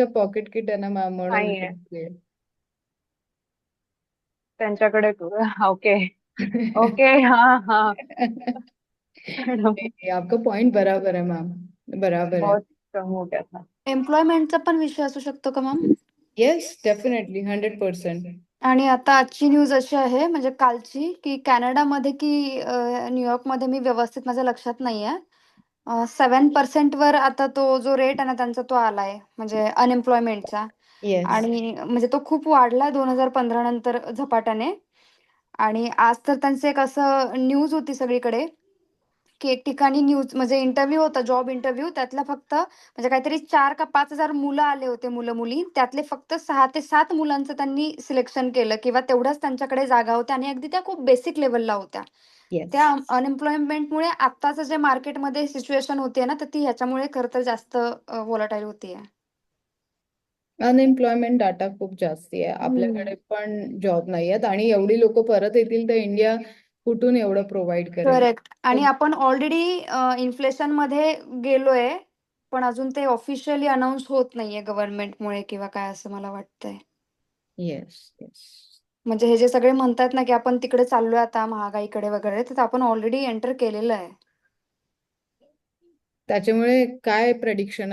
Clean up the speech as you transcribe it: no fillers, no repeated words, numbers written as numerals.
Pocket kit आहे ना ma'am, म्हणून नाहीये त्यांच्याकडे. ओके. ओके. हा हा. मॅडम, आपका पॉइंट बराबर है मैम, बराबर है. बहुत हो गया था. एम्प्लॉयमेंटचा पण विषय असू शकतो का मॅम? Yes definitely 100%. आणि आता आजची न्यूज अशी आहे म्हणजे कालची, की कॅनडामध्ये की न्यूयॉर्कमध्ये मी व्यवस्थित माझ्या लक्षात नाहीये. 7% वर आता तो जो रेट आहे ना त्यांचा तो आलाय म्हणजे अनएम्प्लॉयमेंटचा. येस. आणि म्हणजे तो खूप वाढला 2015 नंतर झपाट्याने. आणि आज तर त्यांचं एक असं न्यूज होती सगळीकडे, की एक ठिकाणी न्यूज म्हणजे इंटरव्ह्यू होता, जॉब इंटरव्ह्यू. त्यातला फक्त म्हणजे काहीतरी 4 का 5,000 मुलं आले होते, मुलं-मुली. त्यातले फक्त 6 ते 7 मुलांचं त्यांनी सिलेक्शन केलं किंवा तेवढ्याच त्यांच्याकडे जागा होत्या आणि अगदी त्या खूप बेसिक लेव्हलला होत्या. येस. त्या अनएम्प्लॉयमेंटमुळे आत्ताचं जे मार्केटमध्ये सिच्युएशन होतीये ना, तर ती ह्याच्यामुळे खरं तर जास्त व्हॉलटाईल होतीये. अनएम्प्लॉयमेंट डाटा खूप जास्ती आहे. हं. आपल्याकडे पण जॉब नाही आहेत आणि एवढी लोक परत येतील तर इंडिया कुठून एवढं प्रोव्हाइड करेल? करेक्ट. आणि आपण ऑलरेडी इन्फ्लेशनमध्ये गेलोय, पण अजून ते ऑफिशियली अनाउन्स होत नाहीये गव्हर्नमेंटमुळे किंवा काय असं मला वाटतंय. Yes yes. म्हणजे हे जे सगळे म्हणतायत ना, की आपण तिकडे चाललोय आता महागाईकडे वगैरे, तर आपण ऑलरेडी एंटर केलेलं आहे. त्याच्यामुळे काय प्रेडिक्शन